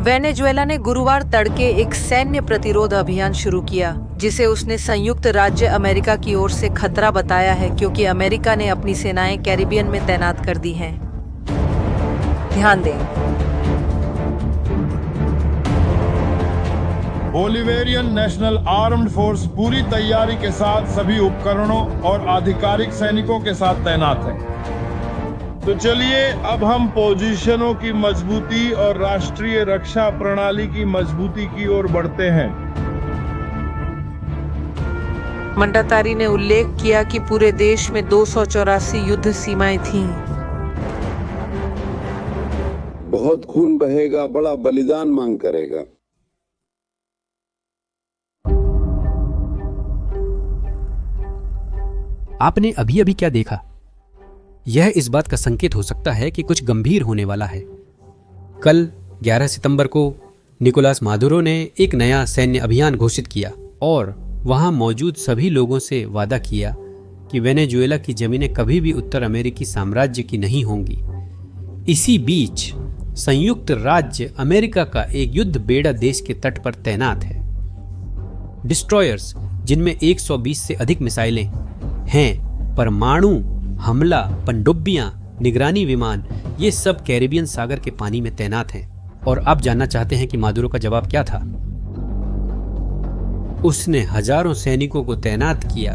Venezuela ने गुरुवार तड़के एक सैन्य प्रतिरोध अभियान शुरू किया, जिसे उसने संयुक्त राज्य अमेरिका की ओर से खतरा बताया है, क्योंकि अमेरिका ने अपनी सेनाएं कैरिबियन में तैनात कर दी हैं। ध्यान दें, बोलिवेरियन नेशनल आर्म्ड फोर्स पूरी तैयारी के साथ सभी उपकरणों और आधिकारिक सैनिकों के साथ तैनात है। तो चलिए अब हम पोजीशनों की मजबूती और राष्ट्रीय रक्षा प्रणाली की मजबूती की ओर बढ़ते हैं। मंडातारी ने उल्लेख किया कि पूरे देश में 284 युद्ध सीमाएं थीं। बहुत खून बहेगा, बड़ा बलिदान मांग करेगा। आपने अभी अभी क्या देखा? यह इस बात का संकेत हो सकता है कि कुछ गंभीर होने वाला है। कल 11 सितंबर को निकोलास मादुरो ने एक नया सैन्य अभियान घोषित किया और वहां मौजूद सभी लोगों से वादा किया कि वेनेजुएला की जमीनें कभी भी उत्तर अमेरिकी साम्राज्य की नहीं होंगी। इसी बीच संयुक्त राज्य अमेरिका का एक युद्ध बेड़ा देश के तट पर तैनात है। डिस्ट्रॉयर्स, जिनमें 120 से अधिक मिसाइलें हैं, परमाणु हमला पनडुब्बियां, निगरानी विमान, ये सब कैरिबियन सागर के पानी में तैनात हैं। और आप जानना चाहते हैं कि मादुरो का जवाब क्या था? उसने हजारों सैनिकों को तैनात किया,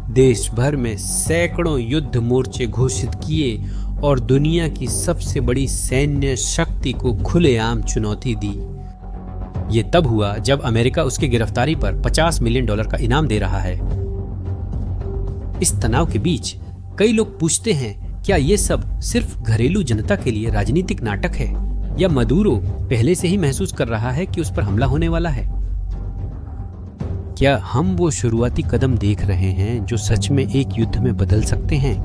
देश भर में सैकड़ों युद्ध मोर्चे घोषित किए और दुनिया की सबसे बड़ी सैन्य शक्ति को खुलेआम चुनौती दी। ये तब हुआ जब अमेरिका उसकी गिरफ्तारी पर $50 मिलियन का इनाम दे रहा है। इस तनाव के बीच कई लोग पूछते हैं, क्या ये सब सिर्फ घरेलू जनता के लिए राजनीतिक नाटक है, या मदुरो पहले से ही महसूस कर रहा है कि उस पर हमला होने वाला है? क्या हम वो शुरुआती कदम देख रहे हैं जो सच में एक युद्ध में बदल सकते हैं?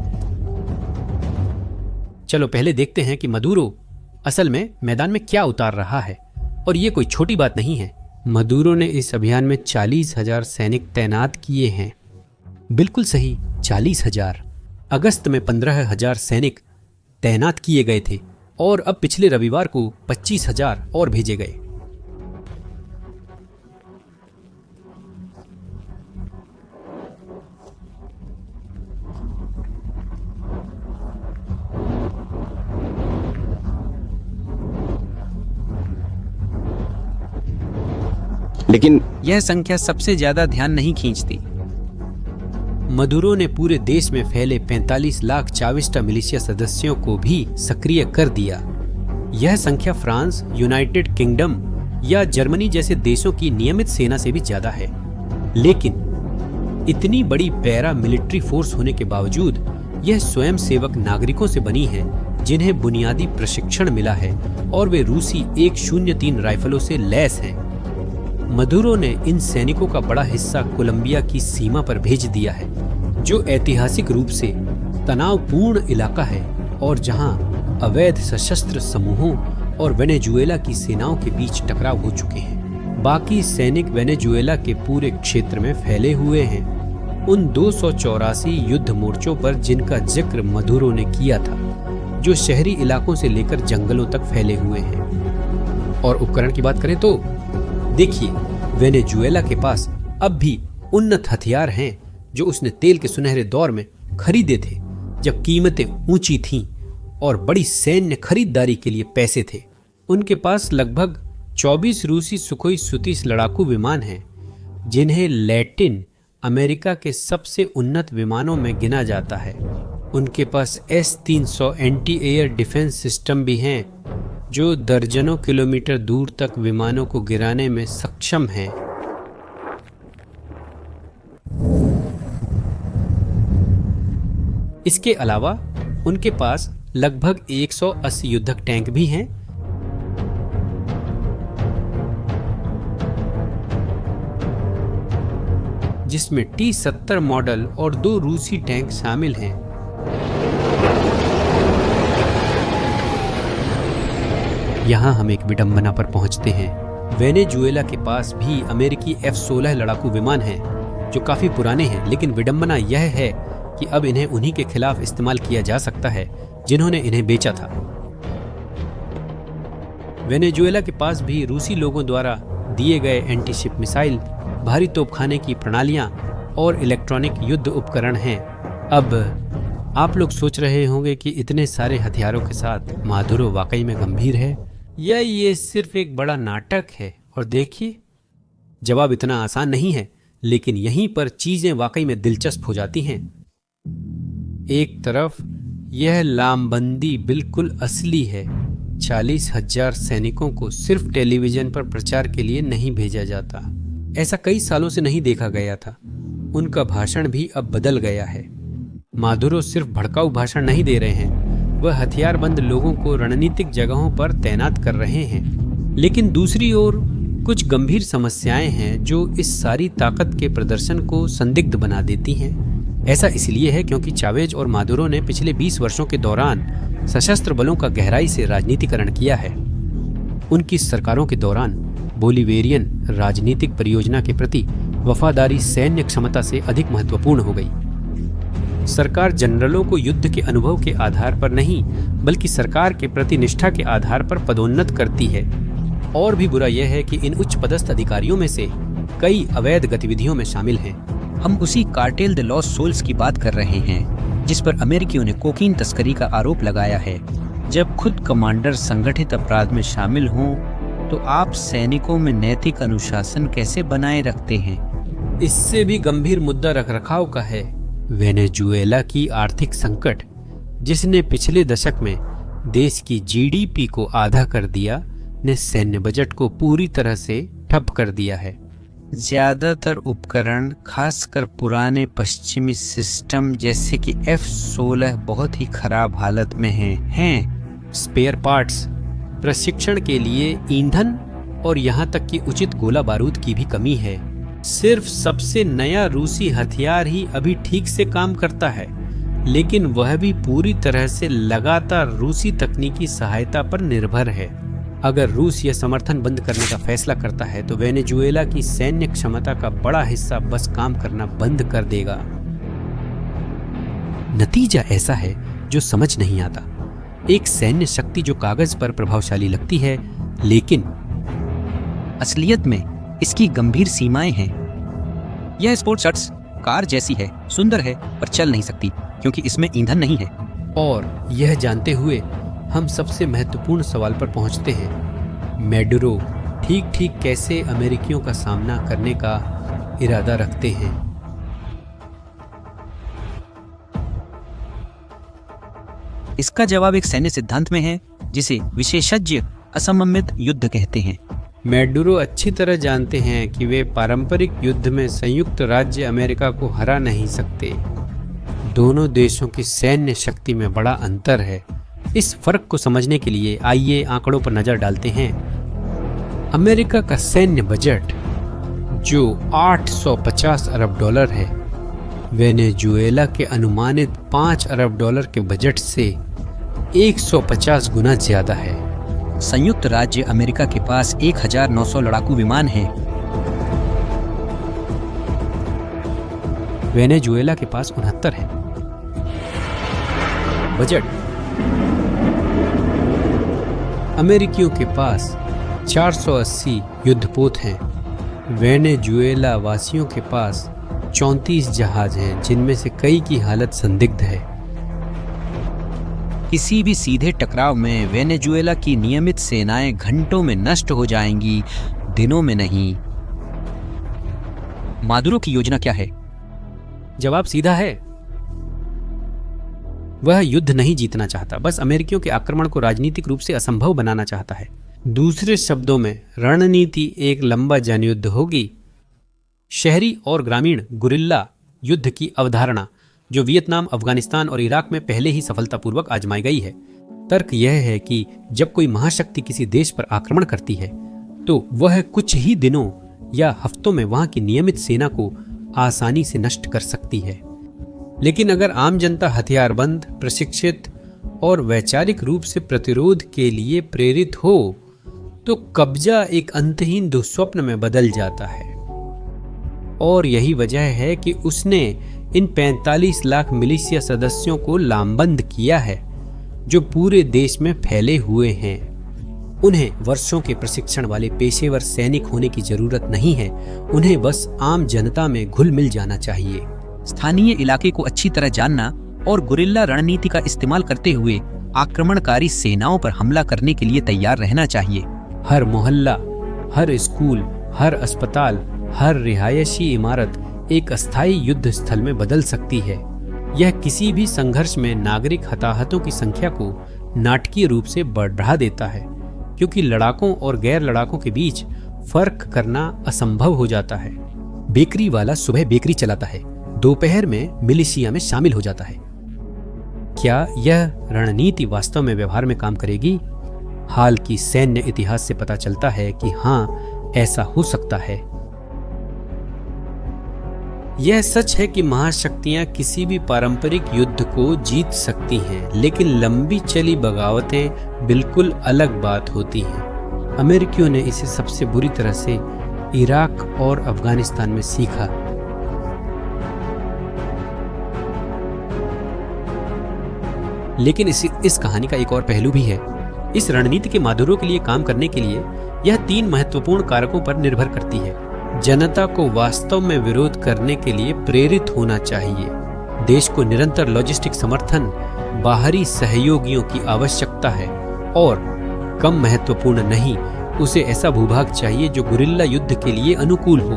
चलो पहले देखते हैं कि मदुरो असल में मैदान में क्या उतार रहा है। और ये कोई छोटी बात नहीं है। मदुरो ने इस अभियान में 40,000 सैनिक तैनात किए हैं। बिल्कुल सही, 40,000। अगस्त में 15,000 सैनिक तैनात किए गए थे और अब पिछले रविवार को 25,000 और भेजे गए। लेकिन यह संख्या सबसे ज्यादा ध्यान नहीं खींचती। मदुरो ने पूरे देश में फैले 45 लाख चाविस्टा मिलिशिया सदस्यों को भी सक्रिय कर दिया। यह संख्या फ्रांस, यूनाइटेड किंगडम या जर्मनी जैसे देशों की नियमित सेना से भी ज्यादा है। लेकिन इतनी बड़ी पैरा मिलिट्री फोर्स होने के बावजूद यह स्वयं सेवक नागरिकों से बनी है, जिन्हें बुनियादी प्रशिक्षण मिला है और वे रूसी 103 राइफलों से लैस हैं। मदुरो ने इन सैनिकों का बड़ा हिस्सा कोलंबिया की सीमा पर भेज दिया है, जो ऐतिहासिक रूप से तनावपूर्ण इलाका है और जहां अवैध सशस्त्र समूहों और वेनेजुएला की सेनाओं के बीच टकराव हो चुके हैं। बाकी सैनिक वेनेजुएला के पूरे क्षेत्र में फैले हुए हैं, उन 284 युद्ध मोर्चों पर जिनका जिक्र मदुरो ने किया था, जो शहरी इलाकों से लेकर जंगलों तक फैले हुए हैं। और उपकरण की बात करें तो देखिए, वेनेजुएला के पास अब भी उन्नत हथियार हैं जो उसने तेल के सुनहरे दौर में खरीदे थे, जब कीमतें ऊंची थीं और बड़ी सैन्य खरीदारी के लिए पैसे थे। उनके पास लगभग 24 रूसी सुखोई सु-30 लड़ाकू विमान हैं, जिन्हें लैटिन अमेरिका के सबसे उन्नत विमानों में गिना जाता है। उनके पास S-300 anti air defence system भी हैं, जो दर्जनों किलोमीटर दूर तक विमानों को गिराने में सक्षम हैं। इसके अलावा उनके पास लगभग 180 युद्धक टैंक भी हैं, जिसमें T-70 मॉडल और 2 रूसी टैंक शामिल हैं। यहाँ हम एक विडंबना पर पहुँचते हैं। वेनेजुएला के पास भी अमेरिकी F-16 लड़ाकू विमान हैं, जो काफी पुराने हैं, लेकिन विडंबना यह है कि अब इन्हें उन्हीं के खिलाफ इस्तेमाल किया जा सकता है जिन्होंने इन्हें बेचा था। वेनेजुएला के पास भी रूसी लोगों द्वारा दिए गए एंटीशिप मिसाइल, भारी तोपखाने की प्रणालियां और इलेक्ट्रॉनिक युद्ध उपकरण हैं। अब आप लोग सोच रहे होंगे कि इतने सारे हथियारों के साथ मादुरो वाकई में गंभीर है या ये सिर्फ एक बड़ा नाटक है? और देखिए, जवाब इतना आसान नहीं है, लेकिन यहीं पर चीजें वाकई में दिलचस्प हो जाती हैं। एक तरफ यह लामबंदी बिल्कुल असली है। 40,000 सैनिकों को सिर्फ टेलीविजन पर प्रचार के लिए नहीं भेजा जाता। ऐसा कई सालों से नहीं देखा गया था। उनका भाषण भी अब बदल गया है। मादुरो सिर्फ भड़काऊ भाषण नहीं दे रहे हैं, वह हथियारबंद लोगों को रणनीतिक जगहों पर तैनात कर रहे हैं। लेकिन दूसरी ओर कुछ गंभीर समस्याएं हैं जो इस सारी ताकत के प्रदर्शन को संदिग्ध बना देती हैं। ऐसा इसलिए है क्योंकि चावेज और मादुरो ने पिछले 20 वर्षों के दौरान सशस्त्र बलों का गहराई से राजनीतिकरण किया है। उनकी सरकारों के दौरान बोलिवेरियन राजनीतिक परियोजना के प्रति वफादारी सैन्य क्षमता से अधिक महत्वपूर्ण हो गई। सरकार जनरलों को युद्ध के अनुभव के आधार पर नहीं, बल्कि सरकार के प्रति निष्ठा के आधार पर पदोन्नत करती है। और भी बुरा यह है कि इन उच्च पदस्थ अधिकारियों में से कई अवैध गतिविधियों में शामिल हैं। हम उसी कार्टेल दे लॉस सोल्स की बात कर रहे हैं जिस पर अमेरिकियों ने कोकीन तस्करी का आरोप लगाया है। जब खुद कमांडर संगठित अपराध में शामिल हों तो आप सैनिकों में नैतिक अनुशासन कैसे बनाए रखते हैं? इससे भी गंभीर मुद्दा रखरखाव का है। वेनेजुएला की आर्थिक संकट, जिसने पिछले दशक में देश की जीडीपी को आधा कर दिया, ने सैन्य बजट को पूरी तरह से ठप कर दिया है। ज्यादातर उपकरण, खासकर पुराने पश्चिमी सिस्टम जैसे कि F-16 बहुत ही खराब हालत में हैं। स्पेयर पार्ट्स, प्रशिक्षण के लिए ईंधन और यहाँ तक कि उचित गोला बारूद की भी कमी है। सिर्फ सबसे नया रूसी हथियार ही अभी ठीक से काम करता है, लेकिन वह भी पूरी तरह से लगातार रूसी तकनीकी सहायता पर निर्भर है। अगर रूस यह समर्थन बंद करने का फैसला करता है तो वेनेजुएला की सैन्य क्षमता का बड़ा हिस्सा बस काम करना बंद कर देगा। नतीजा ऐसा है जो समझ नहीं आता। एक सैन्य शक्ति जो कागज पर प्रभावशाली लगती है, लेकिन असलियत में इसकी गंभीर सीमाएं हैं। यह स्पोर्ट्स शर्ट्स कार जैसी है, सुंदर है, पर चल नहीं सकती क्योंकि इसमें ईंधन नहीं है। और यह जानते हुए हम सबसे महत्वपूर्ण सवाल पर पहुंचते हैं। मैडुरो ठीक कैसे अमेरिकियों का सामना करने का इरादा रखते हैं? इसका जवाब एक सैन्य सिद्धांत में है जिसे विशेषज्ञ असममित युद्ध कहते हैं। मैडुरो अच्छी तरह जानते हैं कि वे पारंपरिक युद्ध में संयुक्त राज्य अमेरिका को हरा नहीं सकते। दोनों देशों की सैन्य शक्ति में बड़ा अंतर है। इस फर्क को समझने के लिए आइए आंकड़ों पर नजर डालते हैं। अमेरिका का सैन्य बजट जो 850 अरब डॉलर है, वेनेजुएला के अनुमानित 5 अरब डॉलर के बजट से 150 गुना ज्यादा है। संयुक्त राज्य अमेरिका के पास 1900 लड़ाकू विमान हैं। वेनेजुएला के पास 69 है। बजट अमेरिकियों के पास 480 युद्धपोत हैं। वेनेजुएला वासियों के पास 34 जहाज हैं, जिनमें से कई की हालत संदिग्ध है। किसी भी सीधे टकराव में वेनेजुएला की नियमित सेनाएं घंटों में नष्ट हो जाएंगी, दिनों में नहीं। मादुरो की योजना क्या है? जवाब सीधा है। वह युद्ध नहीं जीतना चाहता, बस अमेरिकियों के आक्रमण को राजनीतिक रूप से असंभव बनाना चाहता है। दूसरे शब्दों में, रणनीति एक लंबा जनयुद्ध होगी। शहरी और ग्रामीण गुरिल्ला युद्ध की अवधारणा, जो वियतनाम, अफगानिस्तान और इराक में पहले ही सफलतापूर्वक आजमाई गई है। तर्क यह है कि जब कोई महाशक्ति किसी देश पर आक्रमण करती है तो वह कुछ ही दिनों या हफ्तों में वहां की नियमित सेना को आसानी से नष्ट कर सकती है। लेकिन अगर आम जनता हथियारबंद, प्रशिक्षित और वैचारिक रूप से प्रतिरोध के लिए प्रेरित हो तो कब्जा एक अंतहीन दुस्वप्न में बदल जाता है। और यही वजह है कि उसने इन 45 लाख मिलिशिया सदस्यों को लामबंद किया है, जो पूरे देश में फैले हुए हैं। उन्हें वर्षों के प्रशिक्षण वाले पेशेवर सैनिक होने की जरूरत नहीं है, उन्हें बस आम जनता में घुल मिल जाना चाहिए। स्थानीय इलाके को अच्छी तरह जानना और गुरिल्ला रणनीति का इस्तेमाल करते हुए आक्रमणकारी सेनाओं पर हमला करने के लिए तैयार रहना चाहिए। हर मोहल्ला, हर स्कूल, हर अस्पताल, हर रिहायशी इमारत एक अस्थायी युद्ध स्थल में बदल सकती है। यह किसी भी संघर्ष में नागरिक हताहतों की संख्या को नाटकीय रूप से बढ़ा देता है, क्योंकि लड़ाकों और गैर लड़ाकों के बीच फर्क करना असंभव हो जाता है। बेकरी वाला सुबह बेकरी चलाता है, दोपहर में मिलिशिया में शामिल हो जाता है। क्या यह रणनीति वास्तव में व्यवहार में काम करेगी? हाल की सैन्य इतिहास से पता चलता है कि हाँ, ऐसा हो सकता है। यह सच है कि महाशक्तियां किसी भी पारंपरिक युद्ध को जीत सकती हैं, लेकिन लंबी चली बगावतें बिल्कुल अलग बात होती हैं। अमेरिकियों ने इसे सबसे बुरी तरह से इराक और अफगानिस्तान में सीखा। लेकिन इस कहानी का एक और पहलू भी है। इस रणनीति के माधुर्य के लिए काम करने के लिए यह 3 महत्वपूर्ण कारकों पर निर्भर करती है। जनता को वास्तव में विरोध करने के लिए प्रेरित होना चाहिए। देश को निरंतर लॉजिस्टिक समर्थन, बाहरी सहयोगियों की आवश्यकता है, और कम महत्वपूर्ण नहीं, उसे ऐसा भूभाग चाहिए जो गुरिल्ला युद्ध के लिए अनुकूल हो।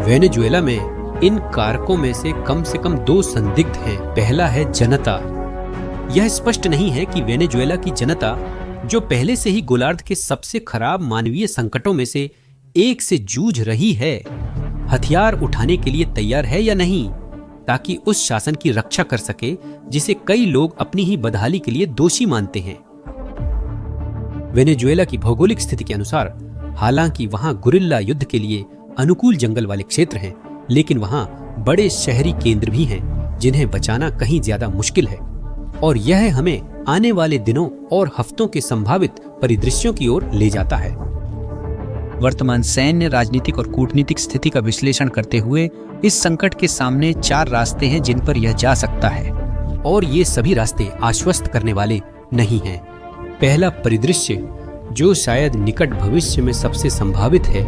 वेनेजुएला में इन कारकों में से कम 2 संदिग्ध हैं। पहला है जनता। यह स्पष्ट नहीं है कि वेनेजुएला की जनता, जो पहले से ही गोलार्ध के सबसे खराब मानवीय संकटों में से एक से जूझ रही है, हथियार उठाने के लिए तैयार है या नहीं, ताकि उस शासन की रक्षा कर सके जिसे कई लोग अपनी ही बदहाली के लिए दोषी मानते हैं। वेनेजुएला की भौगोलिक स्थिति के अनुसार, हालांकि वहां गुरिल्ला युद्ध के लिए अनुकूल जंगल वाले क्षेत्र हैं, लेकिन वहां बड़े शहरी केंद्र भी हैं जिन्हें बचाना कहीं ज्यादा मुश्किल है। और यह हमें आने वाले दिनों और हफ्तों के संभावित परिदृश्यों की ओर ले जाता है। वर्तमान सैन्य, राजनीतिक और कूटनीतिक स्थिति का विश्लेषण करते हुए इस संकट के सामने 4 रास्ते हैं जिन पर यह जा सकता है, और ये सभी रास्ते आश्वस्त करने वाले नहीं हैं। पहला परिदृश्य, जो शायद निकट भविष्य में सबसे संभावित है,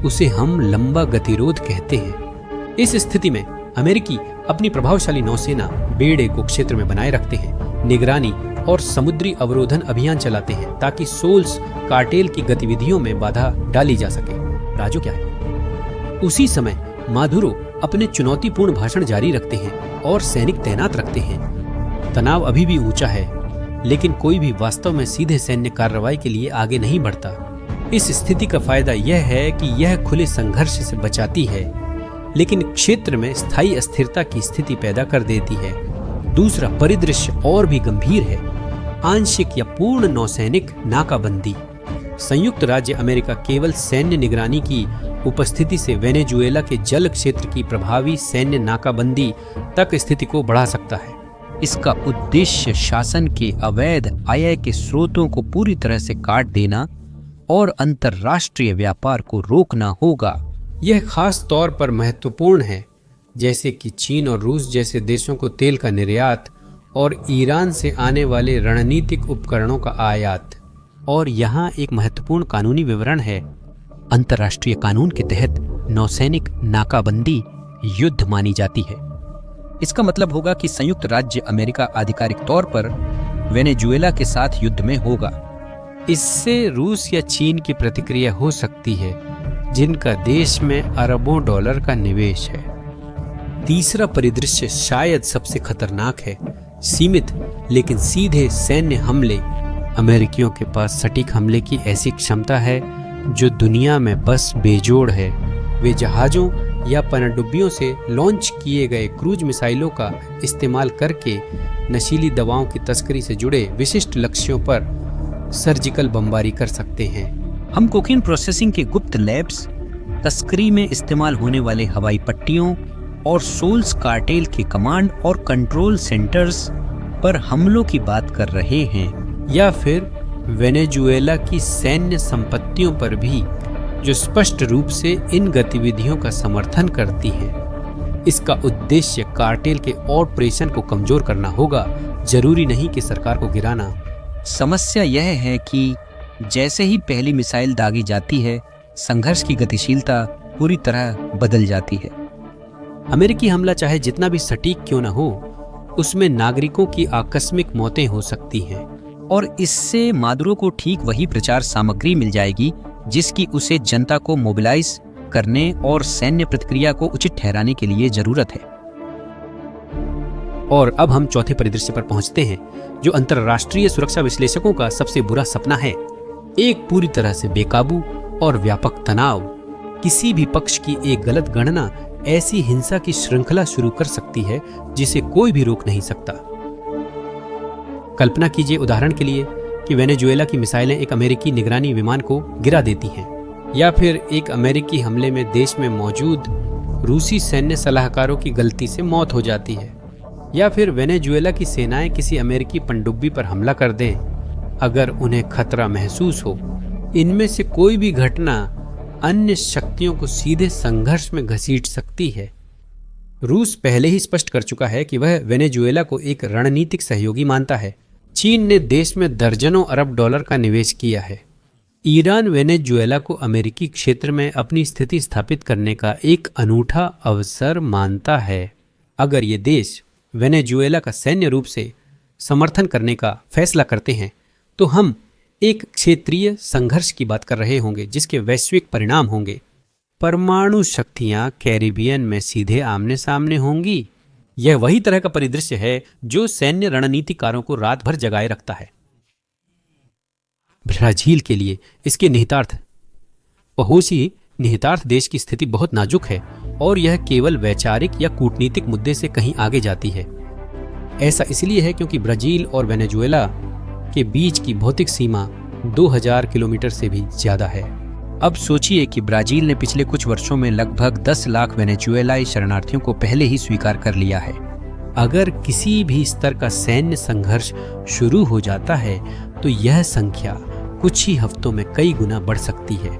उसे हम लंबा गतिरोध कहते हैं। इस स्थिति में अमेरिकी अपनी प्रभावशाली नौसेना बेड़े को क्षेत्र में बनाए रखते हैं, निगरानी और समुद्री अवरोधन अभियान चलाते हैं ताकि सोल्स कार्टेल की गतिविधियों में बाधा डाली जा सके। राजू क्या है? उसी समय माधुरो अपने चुनौतीपूर्ण भाषण जारी रखते हैं और सैनिक तैनात रखते हैं। तनाव अभी भी ऊंचा है, लेकिन कोई भी वास्तव में सीधे सैन्य कार्रवाई के लिए आगे नहीं बढ़ता। इस स्थिति का फायदा यह है कि यह खुले संघर्ष से बचाती है, लेकिन क्षेत्र में स्थायी अस्थिरता की स्थिति पैदा कर देती है। दूसरा परिदृश्य और भी गंभीर है, आंशिक या पूर्ण नौसैनिक नाकाबंदी। संयुक्त राज्य अमेरिका केवल सैन्य निगरानी की उपस्थिति से वेनेजुएला के जल क्षेत्र की प्रभावी सैन्य नाकाबंदी तक स्थिति को बढ़ा सकता है। इसका उद्देश्य शासन के अवैध आय के स्रोतों को पूरी तरह से काट देना और अंतर्राष्ट्रीय व्यापार को रोकना होगा। यह खास तौर पर महत्वपूर्ण है, जैसे कि चीन और रूस जैसे देशों को तेल का निर्यात और ईरान से आने वाले रणनीतिक उपकरणों का आयात। और यहाँ एक महत्वपूर्ण कानूनी विवरण है। अंतर्राष्ट्रीय कानून के तहत नौसैनिक नाकाबंदी युद्ध मानी जाती है। इसका मतलब होगा कि संयुक्त राज्य अमेरिका आधिकारिक तौर पर वेनेजुएला के साथ युद्ध में होगा। इससे रूस या चीन की प्रतिक्रिया हो सकती है, जिनका देश में अरबों डॉलर का निवेश है। तीसरा परिदृश्य शायद सबसे खतरनाक है, सीमित लेकिन सीधे सैन्य हमले। अमेरिकियों के पास सटीक हमले की ऐसी क्षमता है जो दुनिया में बस बेजोड़ है। वे जहाज़ों या पनडुब्बियों से लॉन्च किए गए क्रूज मिसाइलों का इस्तेमाल करके नशीली दवाओं की तस्करी से जुड़े विशिष्ट लक्ष्यों पर सर्जिकल बमबारी कर सकते हैं। हम कोकीन प्रोसेसिंग के गुप्त लैब्स, तस्करी में इस्तेमाल होने वाले हवाई पट्टियों और सोल्स कार्टेल के कमांड और कंट्रोल सेंटर्स पर हमलों की बात कर रहे हैं, या फिर वेनेजुएला की सैन्य संपत्तियों पर भी, जो स्पष्ट रूप से इन गतिविधियों का समर्थन करती हैं। इसका उद्देश्य कार्टेल के ऑपरेशन को कमजोर करना होगा, जरूरी नहीं कि सरकार को गिराना। समस्या यह है कि जैसे ही पहली मिसाइल दागी जाती है, संघर्ष की गतिशीलता पूरी तरह बदल जाती है। अमेरिकी हमला चाहे जितना भी सटीक क्यों न हो, उसमें नागरिकों की आकस्मिक मौतें हो सकती हैं। और इससे मादुरो को ठीक वही प्रचार सामग्री मिल जाएगी जिसकी उसे जनता को मोबिलाइज करने और सैन्य प्रतिक्रिया को उचित ठहराने के लिए जरूरत है। और अब हम चौथे परिदृश्य पर पहुंचते हैं, जो अंतर्राष्ट्रीय सुरक्षा विश्लेषकों का सबसे बुरा सपना है। एक पूरी तरह से बेकाबू और व्यापक तनाव। किसी भी पक्ष की एक गलत गणना ऐसी हिंसा की श्रृंखला शुरू कर सकती है जिसे कोई भी रोक नहीं सकता। कल्पना कीजिए उदाहरण के लिए कि वेनेजुएला की मिसाइलें एक अमेरिकी निगरानी विमान को गिरा देती हैं, या फिर एक अमेरिकी हमले में देश में मौजूद रूसी सैन्य सलाहकारों की गलती से मौत हो जाती है, या फिर वेनेजुएला की सेनाएं किसी अमेरिकी पनडुब्बी पर हमला कर दें अगर उन्हें खतरा महसूस हो। इनमें से कोई भी घटना अन्य शक्तियों को सीधे संघर्ष में घसीट सकती है। रूस पहले ही स्पष्ट कर चुका है कि वह वेनेजुएला को एक रणनीतिक सहयोगी मानता है। चीन ने देश में दर्जनों अरब डॉलर का निवेश किया है। ईरान वेनेजुएला को अमेरिकी क्षेत्र में अपनी स्थिति स्थापित करने का एक अनूठा अवसर मानता है। अगर ये देश वेनेजुएला का सैन्य रूप से समर्थन करने का फैसला करते हैं तो हम एक क्षेत्रीय संघर्ष की बात कर रहे होंगे जिसके वैश्विक परिणाम होंगे। परमाणु शक्तियां कैरिबियन में सीधे आमने सामने होंगी। यह वही तरह का परिदृश्य है जो सैन्य रणनीतिकारों को रात भर जगाए रखता है। ब्राजील के लिए इसके निहितार्थ पड़ोसी निहितार्थ देश की स्थिति बहुत नाजुक है और यह केवल वैचारिक या कूटनीतिक मुद्दे से कहीं आगे जाती है। ऐसा इसलिए है क्योंकि ब्राजील और वेनेजुएला के बीच की भौतिक सीमा 2000 किलोमीटर से भी ज्यादा है। अब सोचिए कि ब्राजील ने पिछले कुछ वर्षों में लगभग 10 लाख वेनेजुएलाई शरणार्थियों को पहले ही स्वीकार कर लिया है। अगर किसी भी स्तर का सैन्य संघर्ष शुरू हो जाता है तो यह संख्या कुछ ही हफ्तों में कई गुना बढ़ सकती है।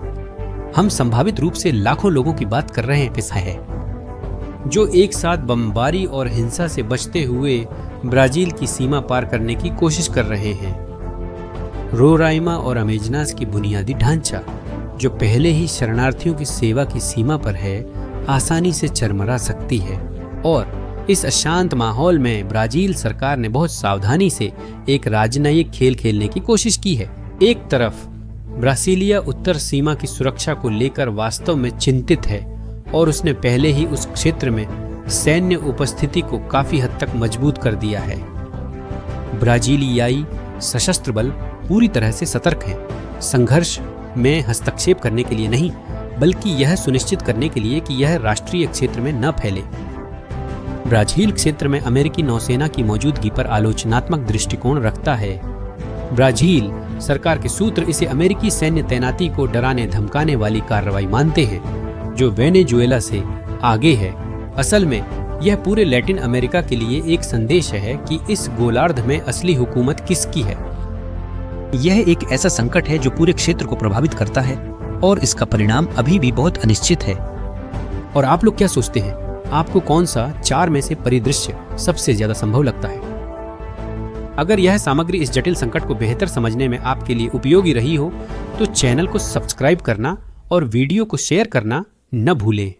हम संभावित रूप से लाखों लोगों की बात कर रहे हैं जो एक साथ बमबारी और हिंसा से बचते हुए ब्राजील की सीमा पार करने की कोशिश कर रहे हैं। रोराइमा और अमेजनास की बुनियादी ढांचा जो पहले ही शरणार्थियों की सेवा की सीमा पर है, आसानी से चरमरा सकती है। और इस अशांत माहौल में ब्राजील सरकार ने बहुत सावधानी से एक राजनयिक खेल खेलने की कोशिश की है। एक तरफ ब्रासीलिया उत्तर सीमा की सुरक्षा को लेकर वास्तव में चिंतित है और उसने पहले ही उस क्षेत्र में सैन्य उपस्थिति को काफी हद तक मजबूत कर दिया है। ब्राजीलियाई सशस्त्र बल पूरी तरह से सतर्क हैं, संघर्ष में हस्तक्षेप करने के लिए नहीं, बल्कि यह सुनिश्चित करने के लिए कि यह राष्ट्रीय क्षेत्र में न फैले। ब्राजील क्षेत्र में अमेरिकी नौसेना की मौजूदगी पर आलोचनात्मक दृष्टिकोण रखता है। ब्राजील सरकार के सूत्र इसे अमेरिकी सैन्य तैनाती को डराने धमकाने वाली कार्रवाई मानते हैं जो वेनेजुएला से आगे है। असल में यह पूरे लैटिन अमेरिका के लिए एक संदेश है कि इस गोलार्ध में असली हुकूमत किसकी है। यह एक ऐसा संकट है जो पूरे क्षेत्र को प्रभावित करता है और इसका परिणाम अभी भी बहुत अनिश्चित है। और आप लोग क्या सोचते हैं, आपको कौन सा 4 में से परिदृश्य सबसे ज्यादा संभव लगता है? अगर यह सामग्री इस जटिल संकट को बेहतर समझने में आपके लिए उपयोगी रही हो तो चैनल को सब्सक्राइब करना और वीडियो को शेयर करना न भूलें।